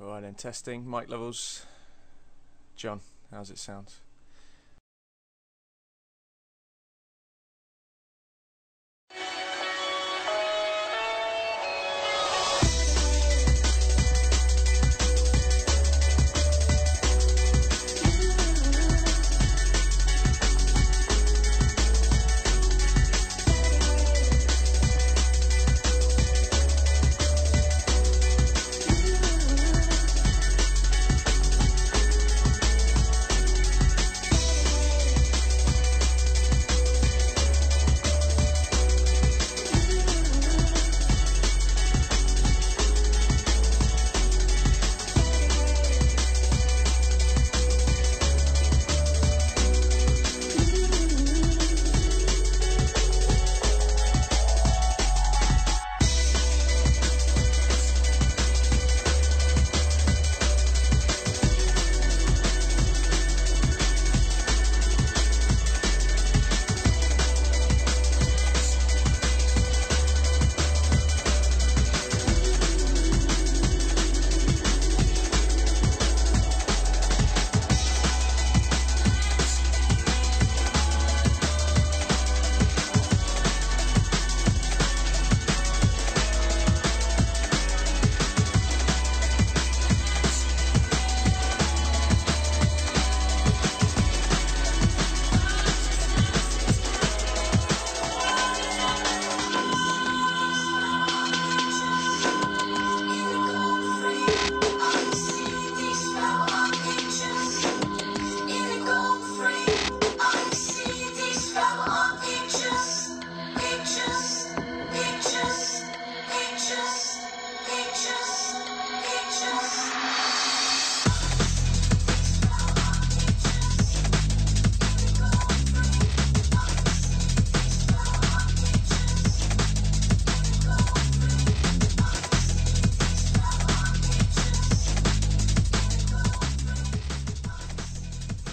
Right then, testing, mic levels. John, how's it sound?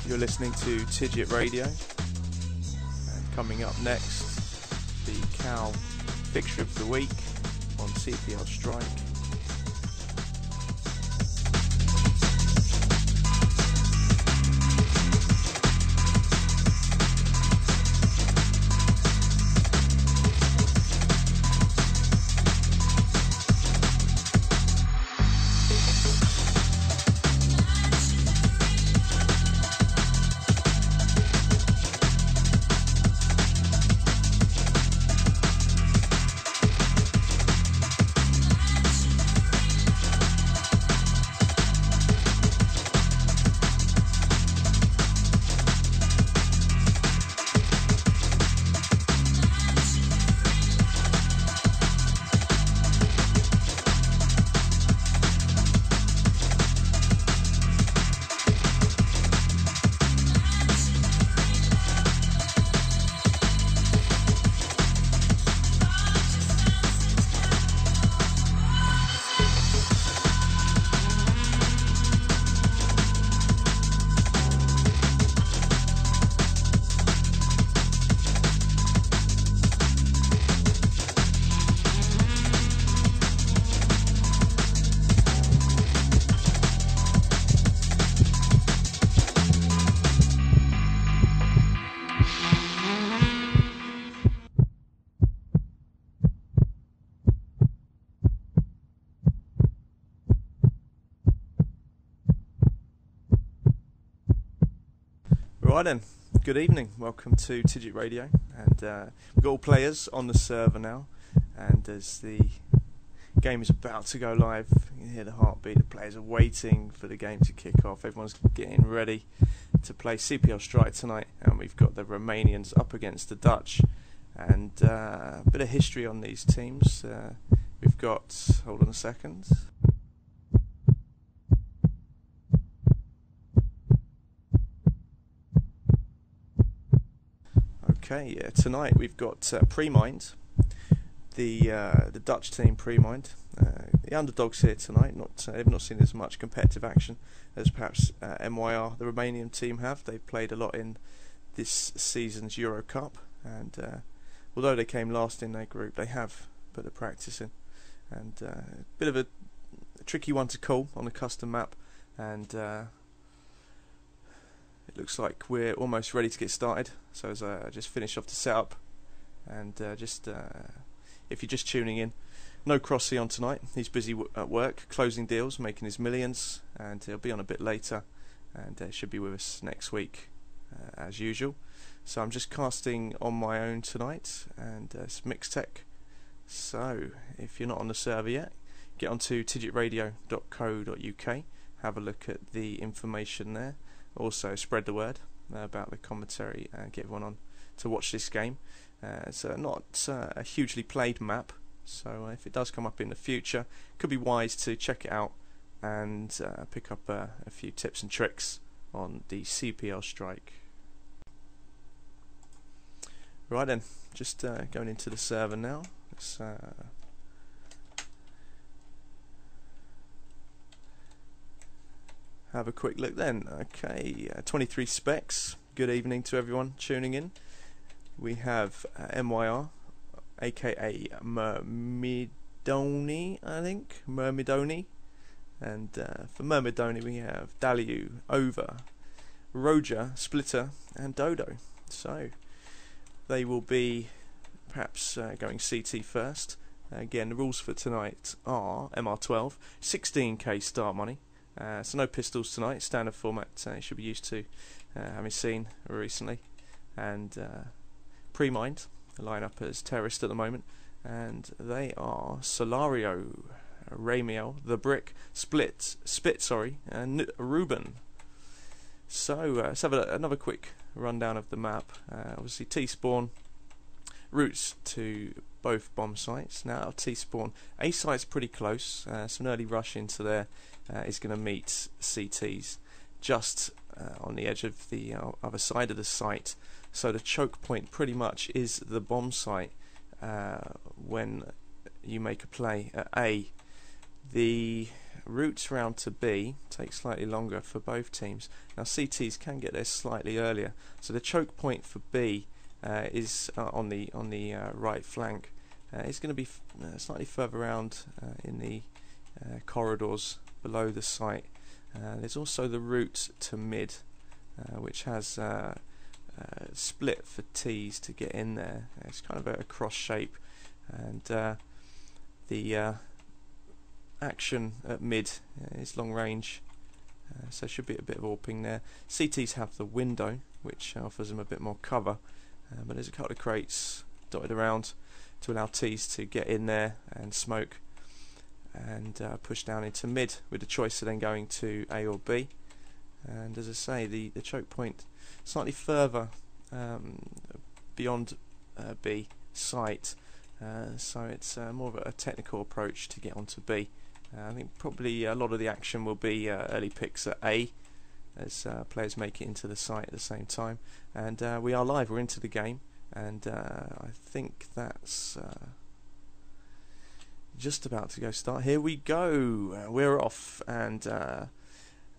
You're listening to Tigit Radio, and coming up next, the Cal fixture of the week on CPL Strike. Right then, good evening, welcome to Tigit Radio, and we've got all players on the server now, and as the game is about to go live, you can hear the heartbeat, the players are waiting for the game to kick off, everyone's getting ready to play CPL Strike tonight, and we've got the Romanians up against the Dutch, and a bit of history on these teams. We've got, hold on a second. Okay, yeah, tonight we've got Pre-Mind, the Dutch team Pre-Mind. The underdogs here tonight. They've not seen as much competitive action as perhaps MYR, the Romanian team, have. They've played a lot in this season's Euro Cup, and although they came last in their group, they have put the practice in. And a bit of a tricky one to call on a custom map, and it looks like we're almost ready to get started. So as I just finish off the setup, and if you're just tuning in, no Crossy on tonight. He's busy at work, closing deals, making his millions, and he'll be on a bit later, and should be with us next week as usual. So I'm just casting on my own tonight, and it's Mixtec. So if you're not on the server yet, get onto tigitradio.co.uk, have a look at the information there. Also spread the word about the commentary and get everyone on to watch this game. It's not a hugely played map, so if it does come up in the future, it could be wise to check it out and pick up a few tips and tricks on the CPL strike. Right then, just going into the server now. Let's have a quick look then. Okay, 23 specs. Good evening to everyone tuning in. We have MYR, aka Myrmidoni, I think. Myrmidoni. And for Myrmidoni we have Daliu, Over, Roger, Splitter, and Dodo. So they will be perhaps going CT first. Again, the rules for tonight are MR12, 16k start money. So no pistols tonight, standard format you should be used to having seen recently. And pre-mined, the lineup as terrorist at the moment, and they are Solario, Ramiel, The Brick, Spit, and Ruben. So let's have another quick rundown of the map. Obviously T-spawn, routes to both bomb sites. Now T-spawn, A site's pretty close, so an early rush into there is going to meet CTs just on the edge of the other side of the site. So the choke point pretty much is the bomb site when you make a play at A. The routes round to B take slightly longer for both teams. Now CTs can get there slightly earlier, so the choke point for B is on the right flank. It's going to be slightly further around in the corridors below the site. There's also the route to mid, which has split for T's to get in there. It's kind of a cross shape, and the action at mid is long range, so should be a bit of AWPing there. CTs have the window, which offers them a bit more cover, but there's a couple of crates dotted around to allow T's to get in there and smoke and push down into mid, with the choice of then going to A or B. And as I say, the choke point slightly further beyond B site, so it's more of a technical approach to get onto B. I think probably a lot of the action will be early picks at A, as players make it into the site at the same time. And we are live, we're into the game, and I think that's just about to go start. Here we go, we're off, and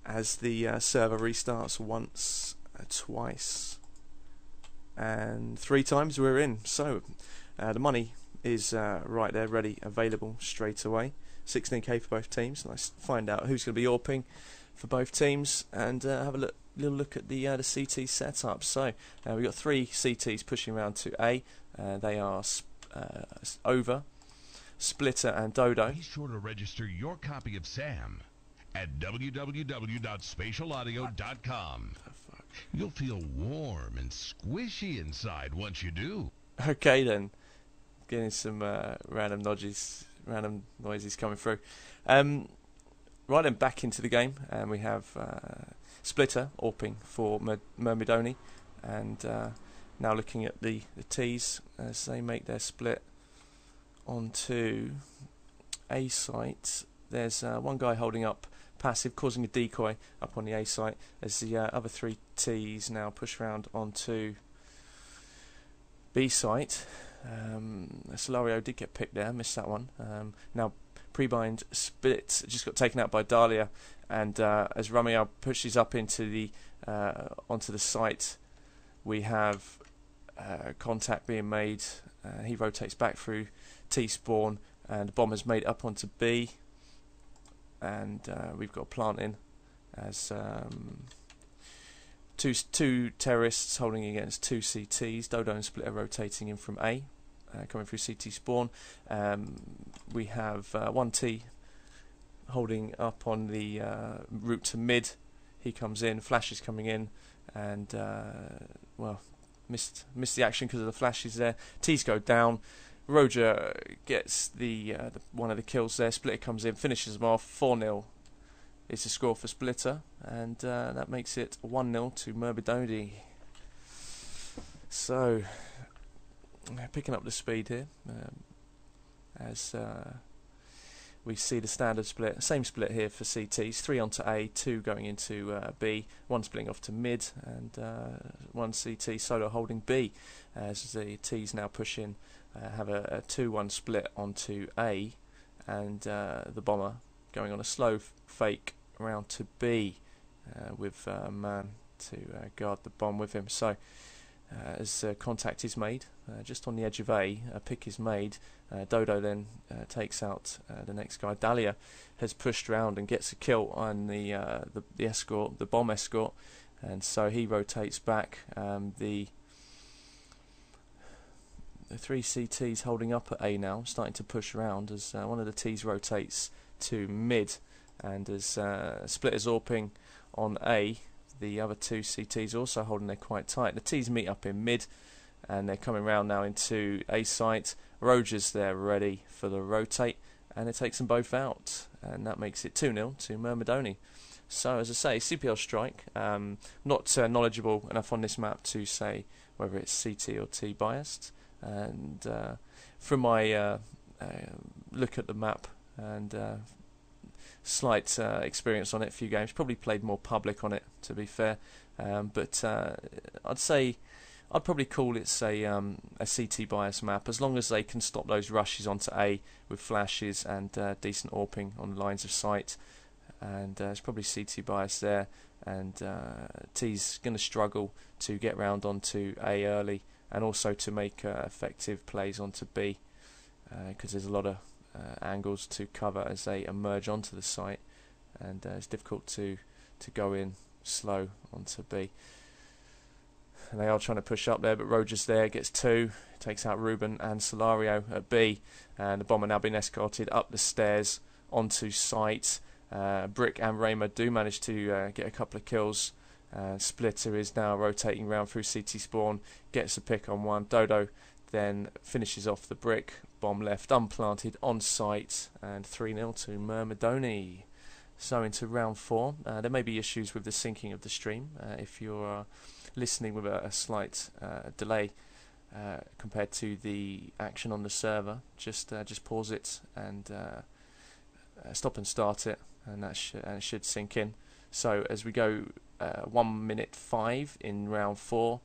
as the server restarts once, twice, and 3 times, we're in. So the money is right there, ready, available straight away. 16k for both teams. Let's find out who's going to be AWPing for both teams, and have a little look at the CT setup. So we've got 3 CTs pushing around to A. They are Over, Splitter, and Dodo. Be sure to register your copy of Sam at www.spatialaudio.com. You'll feel warm and squishy inside once you do. Okay then, getting some random noises coming through. Right then, back into the game, and we have Splitter AWPing for Myrmidoni, and now looking at the T's as they make their split onto A site. There's one guy holding up passive, causing a decoy up on the A site, as the other 3 T's now push round onto B site. Solario did get picked there, missed that one. Now pre-bind split just got taken out by Dahlia, and as Ramiel pushes up into the onto the site, we have contact being made. He rotates back through T spawn, and the bomb is made up onto B. and we've got planting as two terrorists holding against two CTs. Dodo and Splitter rotating in from A, coming through CT spawn. We have 1T holding up on the route to mid. He comes in, Flash is coming in, and well, missed the action because of the flashes there. T's go down. Roger gets the one of the kills there. Splitter comes in, finishes them off. 4-0 is the score for Splitter, and that makes it 1-0 to Myrmidoni. So, picking up the speed here, as we see the standard split, same split here for CTs, 3 onto A, 2 going into B, 1 splitting off to mid, and 1 CT solo holding B, as the T's now push in, have a 2-1 split onto A, and the bomber going on a slow fake around to B, with a man to guard the bomb with him. So as contact is made just on the edge of A, a pick is made. Dodo then takes out the next guy. Dahlia has pushed around and gets a kill on the escort, the bomb escort, and so he rotates back. The 3 CTs holding up at A now, starting to push around as one of the T's rotates to mid, and as Splitter's AWPing on A, the other 2 CTs also holding there quite tight. The T's meet up in mid, and they're coming round now into A site. Roger's there ready for the rotate, and it takes them both out, and that makes it 2-0 to Myrmidoni. So as I say, CPL strike, not knowledgeable enough on this map to say whether it's CT or T biased, and from my look at the map and slight experience on it, a few games, probably played more public on it to be fair, but I'd probably call it a CT bias map, as long as they can stop those rushes onto A with flashes and decent AWPing on lines of sight, and it's probably CT bias there, and T's going to struggle to get round onto A early, and also to make effective plays onto B, because there's a lot of angles to cover as they emerge onto the site, and it's difficult to go in slow onto B. And they are trying to push up there, but Roger's there, gets 2, takes out Ruben and Solario at B, and the bomber now being escorted up the stairs onto site. Brick and Raymer do manage to get a couple of kills. Splitter is now rotating round through CT spawn, gets a pick on one. Dodo then finishes off the brick, bomb left unplanted on site, and 3-0 to Myrmidoni. So into round 4. There may be issues with the syncing of the stream if you're listening with a slight delay compared to the action on the server. Just pause it and stop and start it, and that it should sync in. So as we go 1 minute 5 in round 4,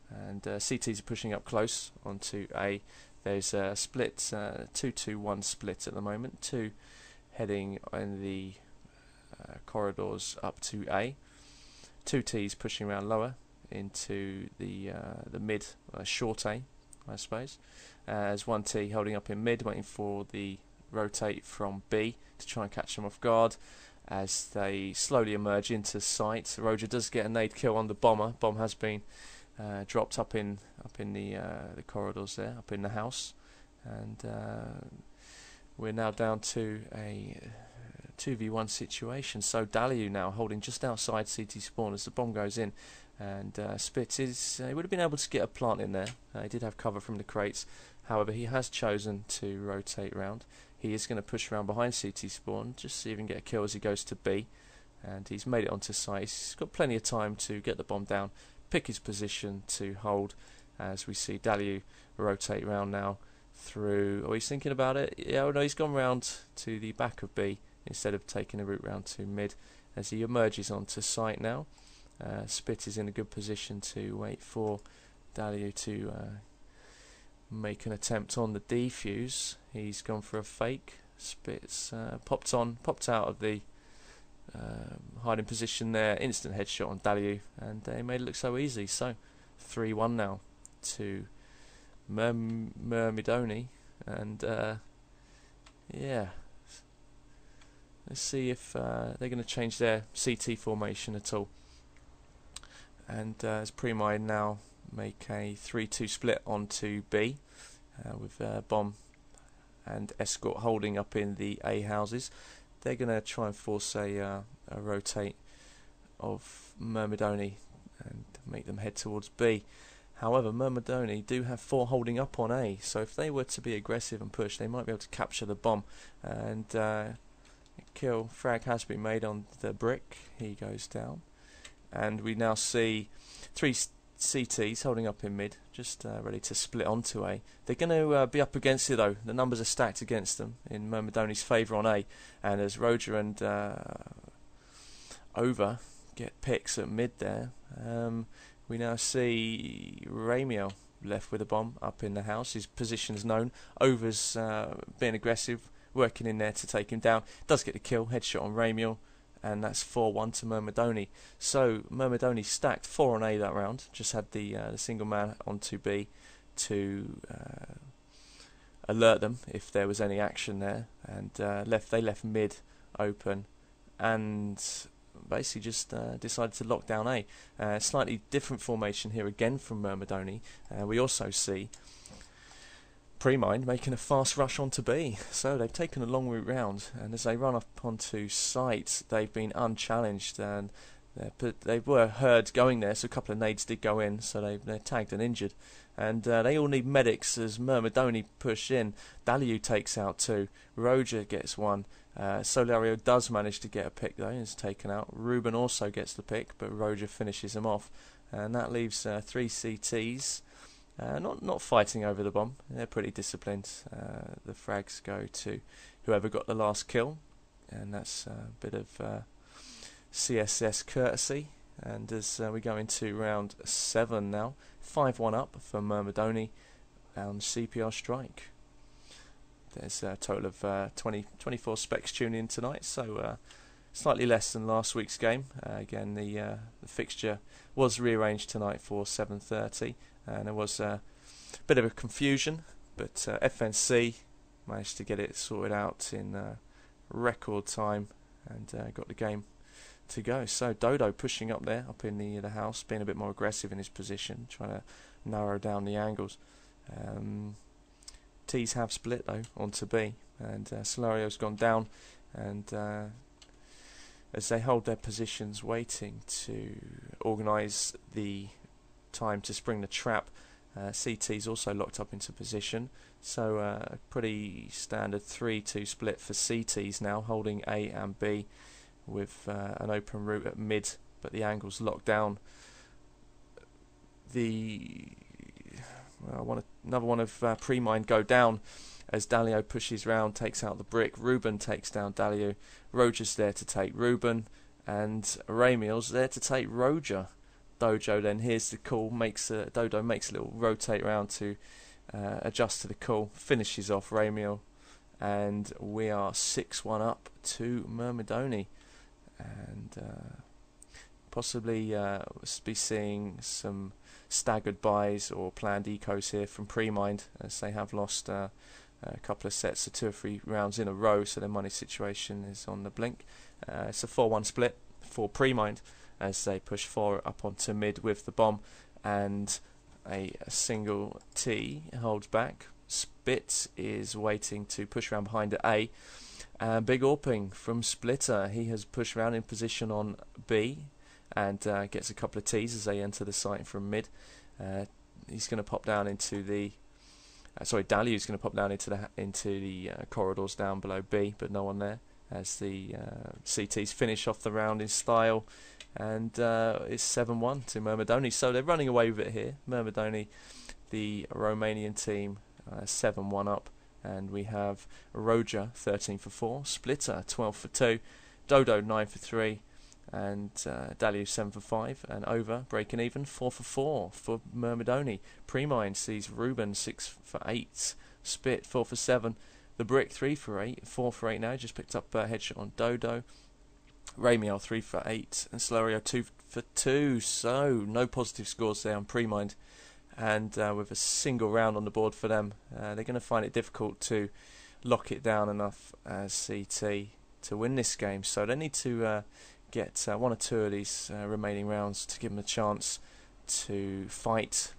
and CTs are pushing up close onto A. There's a split, 2-2-1 split at the moment. 2 heading in the corridors up to A. 2 T's pushing around lower into the mid, short A, I suppose. As 1 T holding up in mid, waiting for the rotate from B to try and catch them off guard as they slowly emerge into sight. Roger does get a nade kill on the bomber. Bomb has been dropped up in the corridors there, up in the house, and we're now down to a 2v1 situation. So Daliu now holding just outside CT spawn as the bomb goes in, and Spitz he would have been able to get a plant in there. He did have cover from the crates, however he has chosen to rotate round. He is going to push around behind CT spawn, just see if he can get a kill as he goes to B, and he's made it onto site. He's got plenty of time to get the bomb down, pick his position to hold, as we see Daliu rotate round now through. Oh, he's thinking about it. Yeah, oh no, he's gone round to the back of B instead of taking a route round to mid as he emerges onto site now. Spit is in a good position to wait for Daliu to make an attempt on the defuse. He's gone for a fake. Spit's popped out of the hiding position there. Instant headshot on Daliu, and they made it look so easy. So 3-1 now to Myrmidoni, and yeah, Let's see if they're going to change their CT formation at all. And as Pre-Mine now make a 3-2 split onto B, with Bomb and Escort holding up in the A houses. They're going to try and force a rotate of Myrmidoni and make them head towards B. However, Myrmidoni do have 4 holding up on A, so if they were to be aggressive and push, they might be able to capture the bomb. And kill frag has been made on the brick. He goes down. And we now see 3 CTs holding up in mid, just ready to split onto A. They're going to be up against it though. The numbers are stacked against them in Myrmidoni's favour on A. And as Roger and Over get picks at mid there, we now see Ramiel left with a bomb up in the house. His position's known. Over's being aggressive, working in there to take him down. Does get the kill, headshot on Ramiel, and that's 4-1 to Myrmidoni. So Myrmidoni stacked 4 on A that round. Just had the single man onto B to alert them if there was any action there, and they left mid open, and basically just decided to lock down A. Slightly different formation here again from Myrmidoni. We also see Pre-Mine making a fast rush onto B, so they've taken a long route round, and as they run up onto site, they've been unchallenged, and they were heard going there, so a couple of nades did go in, so they're tagged and injured, and they all need medics as Myrmidoni push in. Daliu takes out 2, Roger gets 1, Solario does manage to get a pick though, is taken out. Ruben also gets the pick, but Roger finishes him off, and that leaves 3 CTs. Not fighting over the bomb. They're pretty disciplined. The frags go to whoever got the last kill, and that's a bit of CSS courtesy. And as we go into round 7 now, 5-1 up for Myrmidoni on CPR strike. There's a total of 24 specs tuning in tonight, so slightly less than last week's game. Again, the fixture was rearranged tonight for 7:30. And there was a bit of a confusion, but FNC managed to get it sorted out in record time and got the game to go. So Dodo pushing up there, up in the house, being a bit more aggressive in his position, trying to narrow down the angles. T's have split though onto B, and Solario's gone down, and as they hold their positions waiting to organise the time to spring the trap, CT's also locked up into position, so a pretty standard 3-2 split for CT's now, holding A and B with an open route at mid, but the angle's locked down. Another one of Pre-Mine go down as Dalio pushes round, takes out the brick. Ruben takes down Dalio. Roger's there to take Ruben, and Ramiel's there to take Roger. Dojo then hears the call, Dodo makes a little rotate round to adjust to the call, finishes off Ramiel, and we are 6-1 up to Myrmidoni, and possibly be seeing some staggered buys or planned ecos here from Pre-Mind, as they have lost a couple of sets of 2 or 3 rounds in a row, so their money situation is on the blink. It's a 4-1 split for Pre-Mind as they push 4 up onto mid with the bomb, and a single T holds back. Spit is waiting to push around behind at A. Big Orping from Splitter, he has pushed around in position on B and gets a couple of T's as they enter the site from mid. He's going to pop down into the Daliu's going to pop down into the corridors down below B, but no one there as the CTs finish off the round in style, and it's 7-1 to Myrmidoni, so they're running away with it here. Myrmidoni, the Romanian team, 7-1 up, and we have Roger 13 for 4, Splitter 12 for 2, Dodo 9 for 3, and Daliu 7 for 5, and Over breaking even 4 for 4 for Myrmidoni. Pre-Mine sees Ruben 6 for 8, Spit 4 for 7, the Brick 3 for 8, 4 for 8 now, just picked up a headshot on Dodo. Ramiel 3 for 8 and Solario 2 for 2, so no positive scores there on Pre-Mind, and with a single round on the board for them, they're going to find it difficult to lock it down enough as CT to win this game. So they need to get one or two of these remaining rounds to give them a chance to fight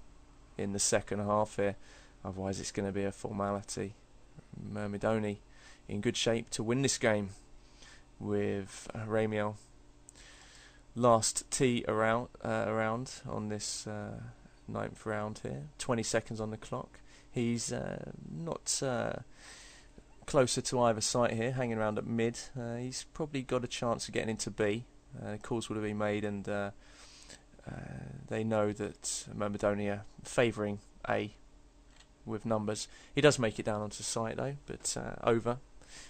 in the second half here. Otherwise it's going to be a formality. Myrmidoni in good shape to win this game with Ramiel last tee around on this 9th round here. 20 seconds on the clock. He's not closer to either side here, hanging around at mid. He's probably got a chance of getting into B. Calls would have been made, and they know that Myrmidoni are favouring A with numbers. He does make it down onto site though, but over.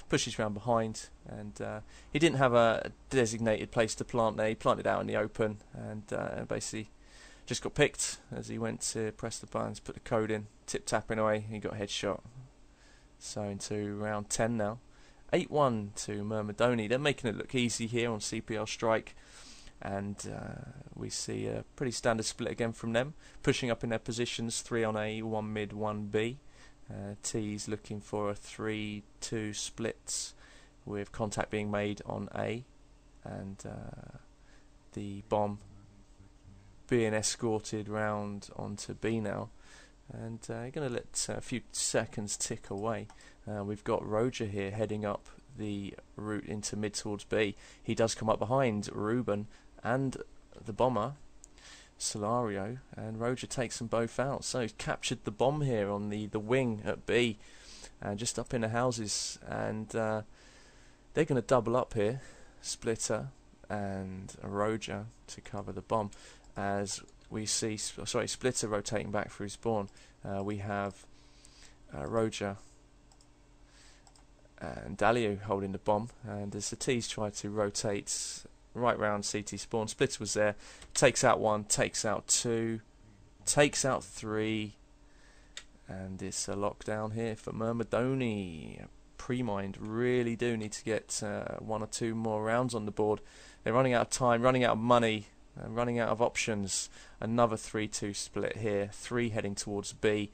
Pushes round behind, and he didn't have a designated place to plant there. He planted out in the open, and basically just got picked as he went to press the buttons, put the code in, tip-tapping away, he got a headshot. So into round 10 now. 8-1 to Myrmidoni. They're making it look easy here on CPL Strike, and we see a pretty standard split again from them, pushing up in their positions, 3 on A, 1 mid, 1 B. T's looking for a 3-2 splits with contact being made on A, and the bomb being escorted round onto B now. And going to let a few seconds tick away. We've got Roger here heading up the route into mid towards B. He does come up behind Ruben and the bomber Solario, and Roger takes them both out. So he's captured the bomb here on the wing at B, just up in the houses, and they're going to double up here, Splitter and Roger to cover the bomb, as we see Splitter rotating back through spawn. We have Roger and Daliu holding the bomb, and as the T's try to rotate right round CT spawn, Splitter was there, takes out 1, takes out 2, takes out 3, and it's a lockdown here for Myrmidoni. Pre-mined really do need to get 1 or 2 more rounds on the board. They're running out of time, running out of money, and running out of options. Another 3-2 split here, 3 heading towards B,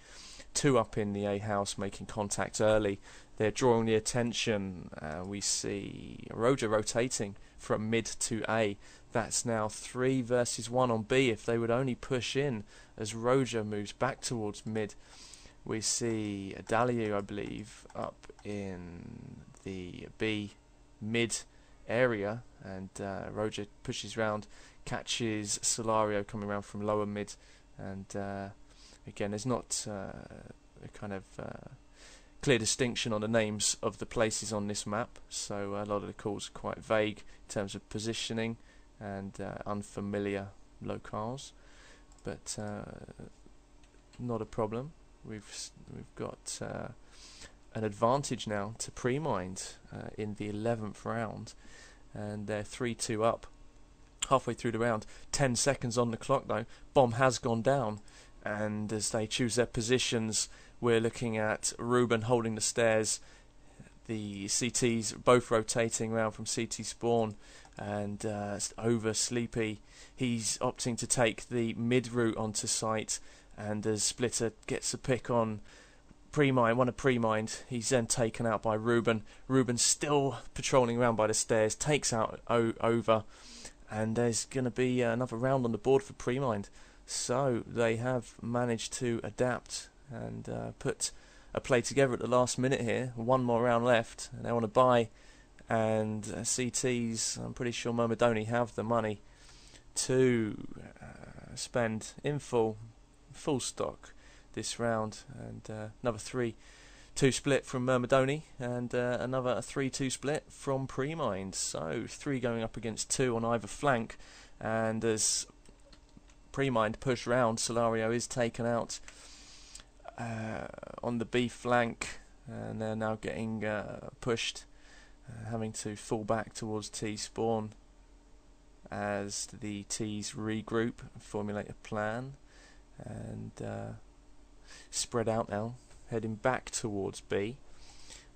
2 up in the A house making contact early. They're drawing the attention. We see Roger rotating from mid to A. That's now 3 versus 1 on B if they would only push in as Roger moves back towards mid. We see Daliu, I believe, up in the B mid area, and Roger pushes round, catches Solario coming around from lower mid, and again there's not a kind of clear distinction on the names of the places on this map, so a lot of the calls are quite vague in terms of positioning and unfamiliar locales, but not a problem. We've got an advantage now to pre-mined in the 11th round, and they're 3-2 up halfway through the round. 10 seconds on the clock though. Bomb has gone down, and as they choose their positions, we're looking at Ruben holding the stairs, the CTs both rotating around from CT spawn, and over Sleepy. He's opting to take the mid route onto site, and as Splitter gets a pick on one of pre-mined, he's then taken out by Ruben. Ruben still patrolling around by the stairs, takes out over, and there's going to be another round on the board for pre-mined. So they have managed to adapt and put a play together at the last minute here. 1 more round left, and they want to buy, and CTs, I'm pretty sure Myrmidoni have the money to spend in full stock this round, and another 3-2 split from Myrmidoni, and another 3-2 split from pre-mined. So 3 going up against 2 on either flank, and as pre-mined push round, Solario is taken out on the B flank, and they're now getting pushed, having to fall back towards T spawn as the T's regroup and formulate a plan, and spread out now, heading back towards B.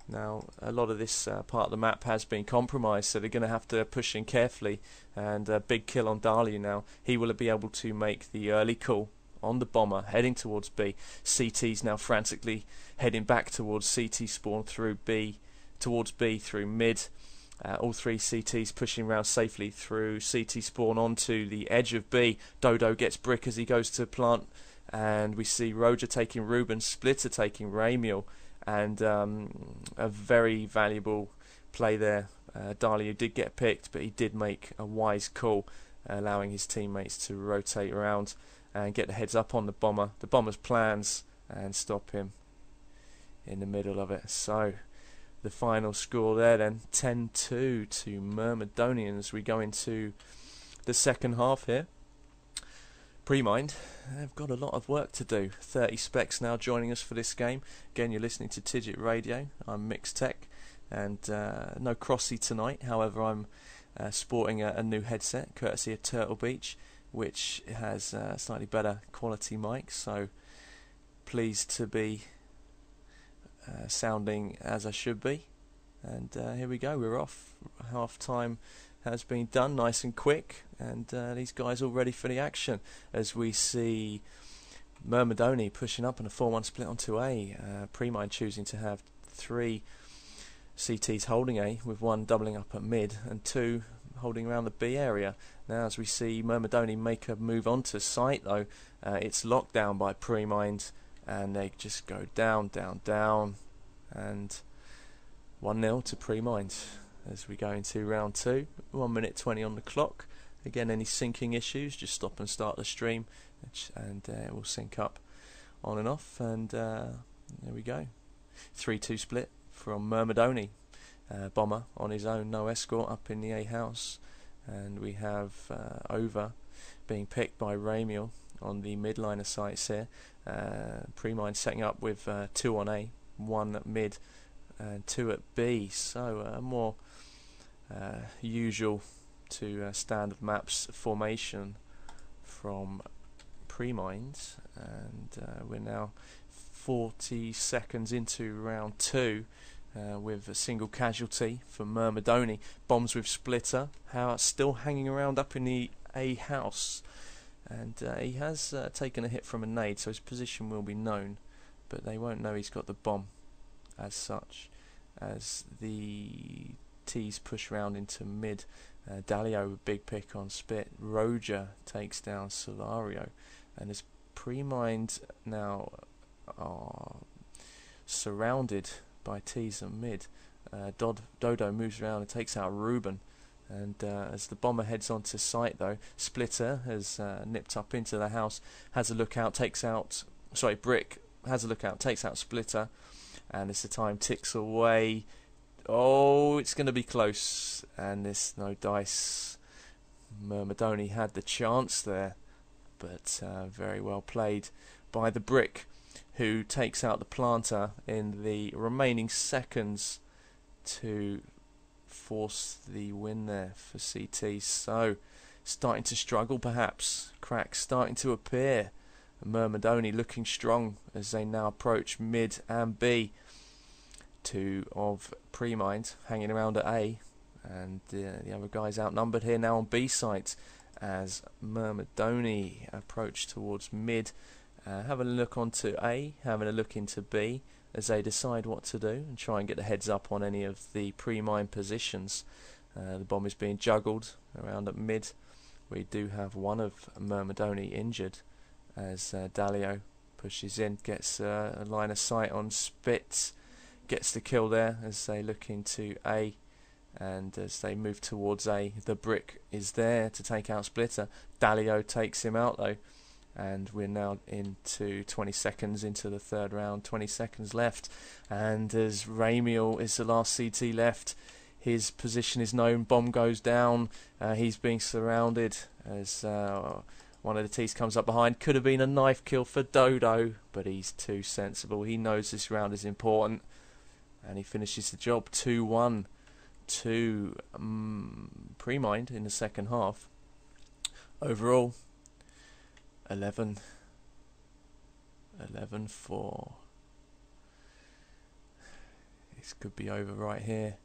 Now a lot of this part of the map has been compromised, so they're going to have to push in carefully, and a big kill on Daliu now. He will be able to make the early call on the bomber heading towards B. CT's now frantically heading back towards CT spawn through B, towards B through mid, All three CTs pushing around safely through CT spawn onto the edge of B. Dodo gets brick as he goes to plant, and we see Roger taking Ruben, Splitter taking Ramiel, and a very valuable play there. Dalio did get picked, but he did make a wise call, allowing his teammates to rotate around and get the heads up on the bomber's plans, and stop him in the middle of it. So the final score there then, 10-2 to Myrmidonians. We go into the second half here. Premind, they've got a lot of work to do. 30 specs now joining us for this game. Again, you're listening to Tigit Radio. I'm Mixtec, and no Crossy tonight. However, I'm sporting a new headset courtesy of Turtle Beach, which has slightly better quality mics, so pleased to be sounding as I should be. And here we go, we're off. Half time has been done nice and quick, and these guys all ready for the action as we see Myrmidoni pushing up in a 4-1 split onto A. Premind choosing to have 3 CTs holding A, with 1 doubling up at mid and 2 holding around the B area. Now as we see Myrmidoni make a move onto site though, it's locked down by Premind, and they just go down, and 1-0 to Premind as we go into round 2. 1 minute 20 on the clock. Again, any syncing issues, just stop and start the stream, and it will sync up on and off, and there we go. 3-2 split from Myrmidoni. Bomber on his own, no escort, up in the A house, and we have Over being picked by Ramiel on the midliner sites here. Premind setting up with 2 on A, 1 at mid and 2 at B, so more usual to standard maps formation from Premind. And we're now 40 seconds into round 2, with a single casualty for Myrmidoni. Bombs with Splitter, still hanging around up in the A house, and he has taken a hit from a nade, so his position will be known, but they won't know he's got the bomb as such. As the T's push round into mid, Dalio with big pick on Spit. Roger takes down Solario, and as Premind now are surrounded by T's and mid, Dodo moves around and takes out Ruben, and as the bomber heads onto site though, Splitter has nipped up into the house, has a look out, Brick has a look out, takes out Splitter, and as the time ticks away, oh, it's going to be close, and there's no dice. Myrmidoni had the chance there, but very well played by the Brick, who takes out the planter in the remaining seconds to force the win there for CT. So starting to struggle perhaps, cracks starting to appear. Myrmidoni looking strong as they now approach mid and B. 2 of Premind hanging around at A, and the other guys outnumbered here now on B site as Myrmidoni approach towards mid. Having a look onto A, having a look into B as they decide what to do and try and get the heads up on any of the pre-mine positions. The bomb is being juggled around at mid. We do have one of Myrmidoni injured as Dalio pushes in, gets a line of sight on Spitz, gets the kill there as they look into A, and as they move towards A, the Brick is there to take out Splitter. Dalio takes him out though, and we're now into 20 seconds into the third round, 20 seconds left, and as Ramiel is the last CT left, his position is known, bomb goes down, he's being surrounded as one of the T's comes up behind. Could have been a knife kill for Dodo, but he's too sensible, he knows this round is important, and he finishes the job. 2-1 to Premind in the second half. Overall 11-4. This could be over right here.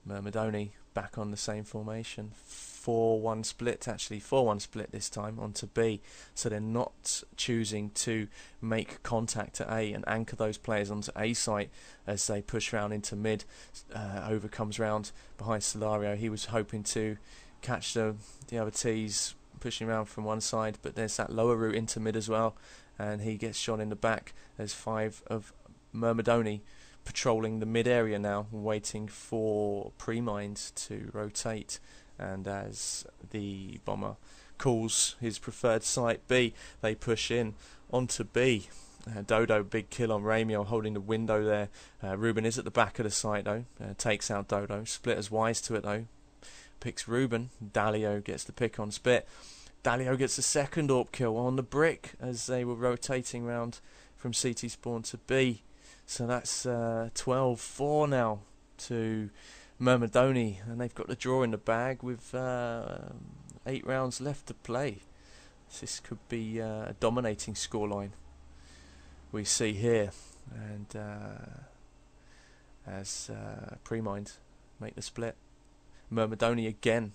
Myrmidoni back on the same formation. 4-1 split, actually 4-1 split this time onto B, so they're not choosing to make contact at A and anchor those players onto A site as they push round into mid. Over comes round behind Solario. He was hoping to catch the other T's pushing around from one side, but there's that lower route into mid as well, and he gets shot in the back. There's 5 of Myrmidoni patrolling the mid area now, waiting for Premind to rotate, and as the bomber calls his preferred site B, they push in onto B. Dodo, big kill on Ramiel, holding the window there. Ruben is at the back of the site though, takes out Dodo. Splitter's wise to it though, picks Ruben. Dalio gets the pick on Spit. Dalio gets the second AWP kill on the brick as they were rotating round from CT spawn to B. So that's 12-4 now to Myrmidoni, and they've got the draw in the bag with 8 rounds left to play. This could be a dominating scoreline we see here, and as Premind make the split, Myrmidoni again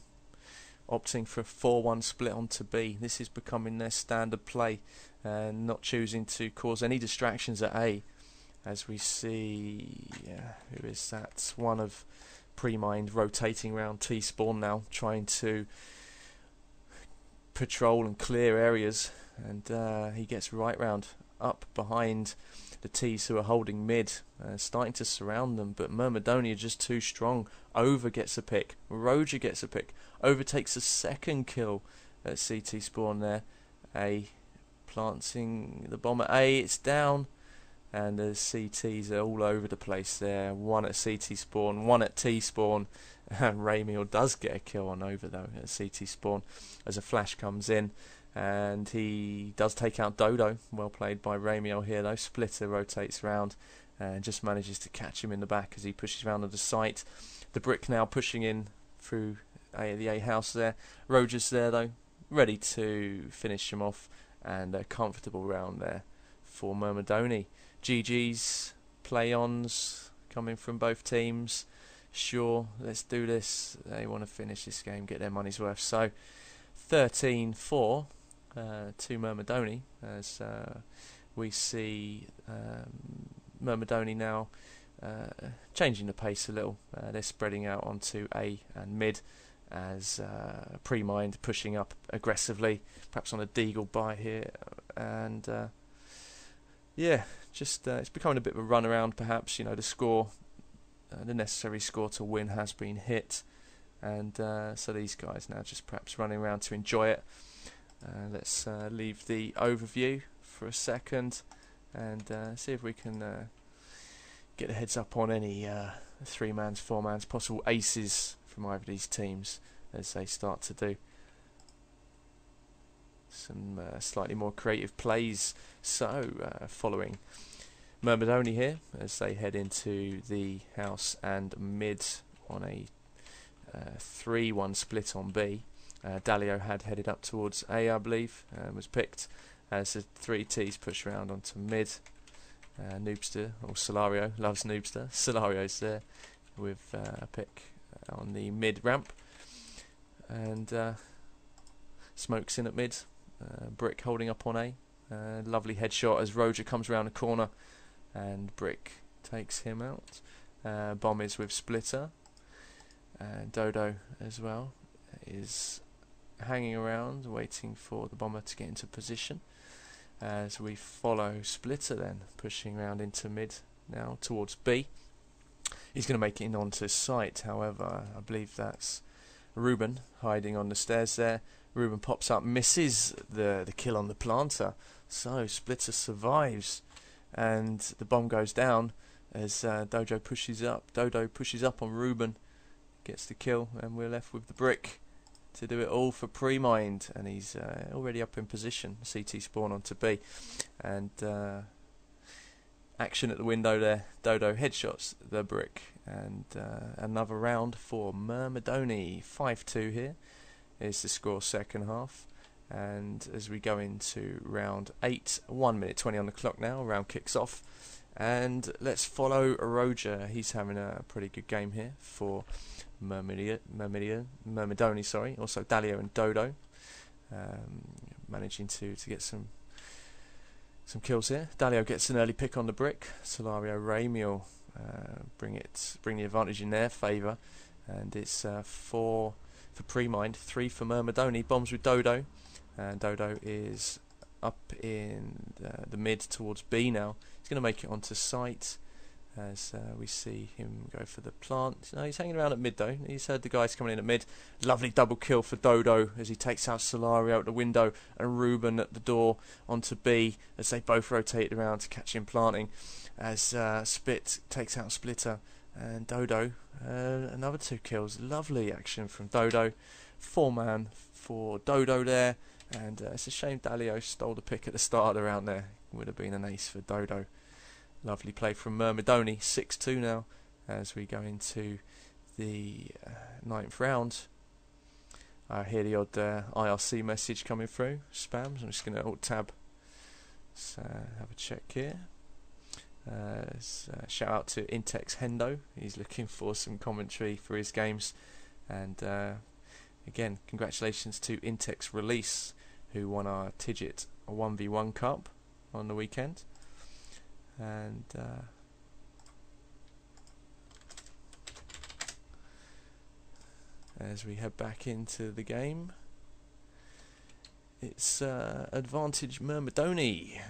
opting for a 4-1 split onto B. This is becoming their standard play, and not choosing to cause any distractions at A, as we see who is that? One of Premind rotating around T spawn now, trying to patrol and clear areas, and he gets right round up behind the T's who are holding mid, starting to surround them, but Myrmidoni are just too strong. Over gets a pick, Roger gets a pick, Over takes a second kill at CT spawn there. A planting the bomb at A, it's down, and the CTs are all over the place there. One at CT spawn, one at T spawn, and Ramiel does get a kill on Over though at CT spawn as a flash comes in, and he does take out Dodo. Well played by Ramiel here though. Splitter rotates round and just manages to catch him in the back as he pushes round on the site. The brick now pushing in through the A house there. Roger's there though, ready to finish him off, and a comfortable round there for Myrmidoni. GG's, play-ons coming from both teams. Sure, let's do this. They want to finish this game, get their money's worth. So 13-4 to Myrmidoni, as we see Myrmidoni now changing the pace a little. They're spreading out onto A and mid, as Premind pushing up aggressively, perhaps on a deagle buy here, and yeah, just it's becoming a bit of a run around perhaps. You know, the score, the necessary score to win has been hit, and so these guys now just perhaps running around to enjoy it. Let's leave the overview for a second and see if we can get a heads up on any 3-mans, 4-mans, possible aces from either of these teams as they start to do some slightly more creative plays. So following Myrmidoni here as they head into the house and mid on a 3-1 split on B. Dalio had headed up towards A, I believe, and was picked as the 3 T's push around onto mid. Noobster, or Solario, loves Noobster. Solario's there with a pick on the mid ramp, and Smoke's in at mid. Brick holding up on A. Lovely headshot as Roger comes around the corner, and Brick takes him out. Bomb is with Splitter. Dodo as well is hanging around waiting for the bomber to get into position, as we follow Splitter then pushing around into mid now towards B. He's going to make it in onto site, however I believe that's Ruben hiding on the stairs there. Ruben pops up, misses the kill on the planter, so Splitter survives, and the bomb goes down as Dodo pushes up on Ruben, gets the kill, and we're left with the brick to do it all for Premind, and he's already up in position. CT spawn onto B, and action at the window there. Dodo headshots the brick, and another round for Myrmidoni. 5-2 here is the score second half, and as we go into round 8, 1 minute 20 on the clock now, round kicks off, And let's follow Roger. He's having a pretty good game here for Myrmidoni, sorry. Also Dalio and Dodo, managing to get some kills here. Dalio gets an early pick on the brick. Solario Ramiel bring the advantage in their favour, and it's 4 for Pre-Mind, 3 for Myrmidoni. Bombs with Dodo, and Dodo is up in the mid towards B now. He's going to make it onto site as we see him go for the plant. No, he's hanging around at mid though. He's heard the guys coming in at mid. Lovely double kill for Dodo as he takes out Solario out the window and Ruben at the door onto B as they both rotate around to catch him planting. As Spit takes out Splitter and Dodo, another 2 kills. Lovely action from Dodo. 4-man for Dodo there, and it's a shame Dalio stole the pick at the start of the round there. Would have been an ace for Dodo. Lovely play from Myrmidoni. 6-2 now as we go into the 9th round. I hear the odd IRC message coming through. Spams. I'm just going to alt-tab. Let's have a check here. Shout out to Intex Hendo. He's looking for some commentary for his games. And again, congratulations to Intex Release, who won our Tigit 1v1 Cup on the weekend. And as we head back into the game, it's advantage Myrmidoni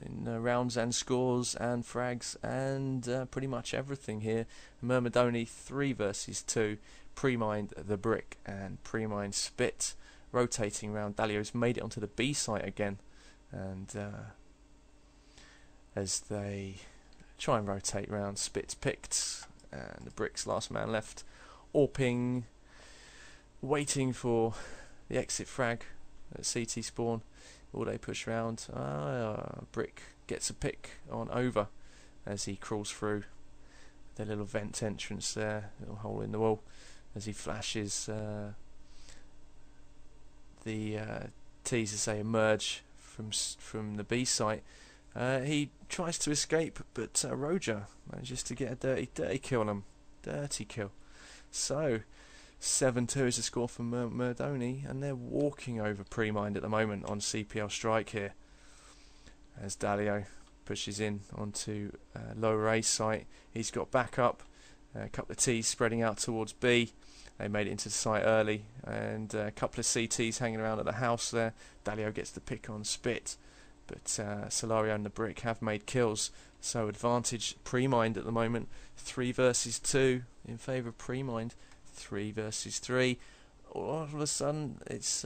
in rounds and scores and frags and pretty much everything here. Myrmidoni 3 versus 2. Pre-Mind the brick and Pre-Mind Spit rotating round. Dalio's made it onto the B site again, and as they try and rotate round, Spit's picked and the brick's last man left. Orping waiting for the exit frag at CT spawn. All they push round. Brick gets a pick on over as he crawls through the little vent entrance there, little hole in the wall, as he flashes the T's as they emerge from the B site. He tries to escape, but Roger manages to get a dirty kill on him. Dirty kill. So 7-2 is the score for Myrmidoni, and they're walking over Pre-Mind at the moment on CPL strike here as Dalio pushes in onto lower A site. He's got backup, a couple of T's spreading out towards B. They made it into the site early, and a couple of CTs hanging around at the house there. Dalio gets the pick on Spit, but Solario and the brick have made kills, so advantage Pre-Mind at the moment. 3 versus 2 in favour of Pre-Mind. 3 versus 3. All of a sudden it's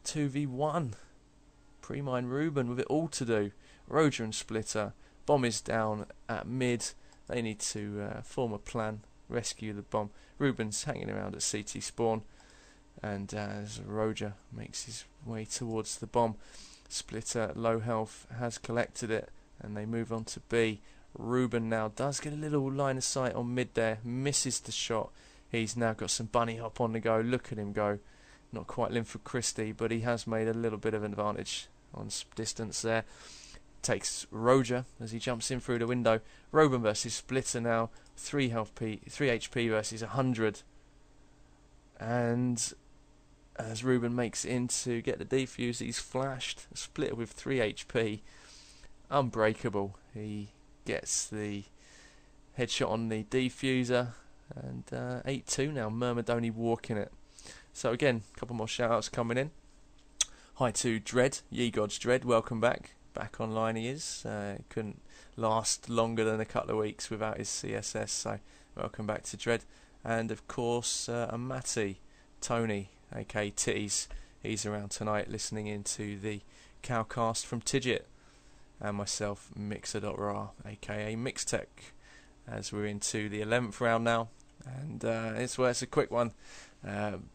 2v1. Pre-Mind Ruben with it all to do. Roger and Splitter. Bomb is down at mid. They need to form a plan, rescue the bomb. Ruben's hanging around at CT spawn, and as Roger makes his way towards the bomb, Splitter, low health, has collected it, and they move on to B. Ruben now does get a little line of sight on mid there, misses the shot. He's now got some bunny hop on the go. Look at him go. Not quite Linford Christie, but he has made a little bit of an advantage on distance there. Takes Roger as he jumps in through the window. Ruben versus Splitter now. 3 HP versus 100. And as Ruben makes it in to get the defuse, he's flashed. Splitter with 3 HP. Unbreakable. He gets the headshot on the defuser, and 8-2 now. Myrmidoni walking it. So again, a couple more shout outs coming in. Hi to Dread, Ye Gods Dread, welcome back. Back online he is. Couldn't last longer than a couple of weeks without his CSS, so welcome back to Dread. And of course Matty, Tony, aka Titties, he's around tonight listening into the Cowcast from Tigit. And myself, Mixer.ra, aka Mixtec, as we're into the 11th round now, and it's a quick one.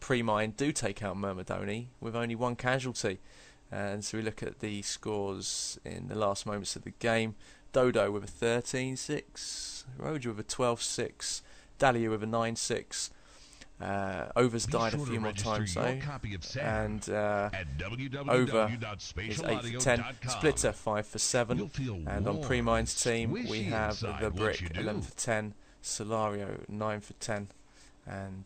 Pre-Mind do take out Myrmidoni with only 1 casualty, and so we look at the scores in the last moments of the game. Dodo with a 13-6, Roger with a 12-6, Dalio with a 9-6, Over's Be died a sure to few more register times your though, copy of Sam and at Over is 8 for 10, www.spatialaudio.com. Splitter 5 for 7, You'll feel and on warm Pre-Mine's and team we squishy have inside the once Brick you do. 11 for 10, Solario 9 for 10, and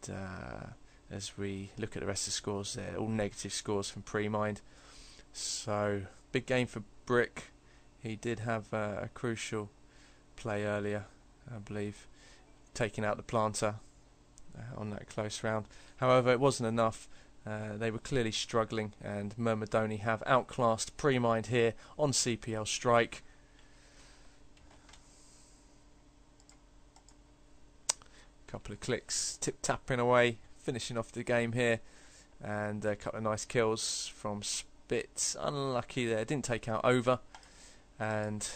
as we look at the rest of the scores, they're all negative scores from Pre-Mind. So big game for Brick. He did have a crucial play earlier, I believe, taking out the planter on that close round. However, it wasn't enough. They were clearly struggling, and Myrmidoni have outclassed Pre-Mind here on CPL Strike. Couple of clicks, tip-tapping away, finishing off the game here, and a couple of nice kills from Spitz. Unlucky there, didn't take out Over, and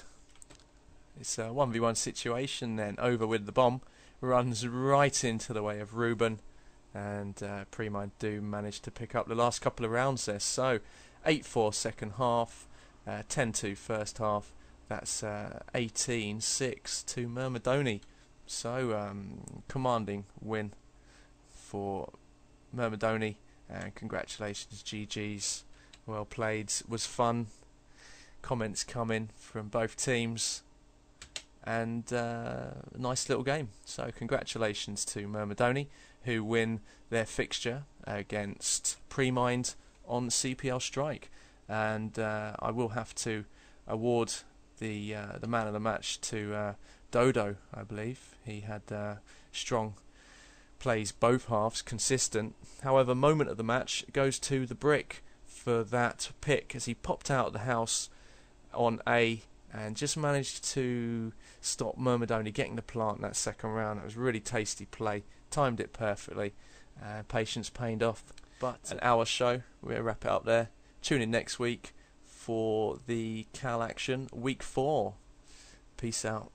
it's a 1v1 situation then. Over with the bomb, runs right into the way of Ruben, and Pre-Mind do manage to pick up the last couple of rounds there. So 8-4 second half, 10-2 first half. That's 18-6 to Myrmidoni. So commanding win for Myrmidoni, and congratulations, GG's, well played, was fun. Comments coming from both teams, and nice little game. So congratulations to Myrmidoni, who win their fixture against Pre-Mind on CPL Strike. And I will have to award the man of the match to Dodo, I believe. He had strong plays both halves, consistent. However, moment of the match goes to the Brick for that pick, as he popped out of the house on A and just managed to stop Myrmidoni getting the plant in that second round. It was a really tasty play, timed it perfectly, patience paid off. But an hour show, we'll wrap it up there. Tune in next week for the Cal action, week 4. Peace out.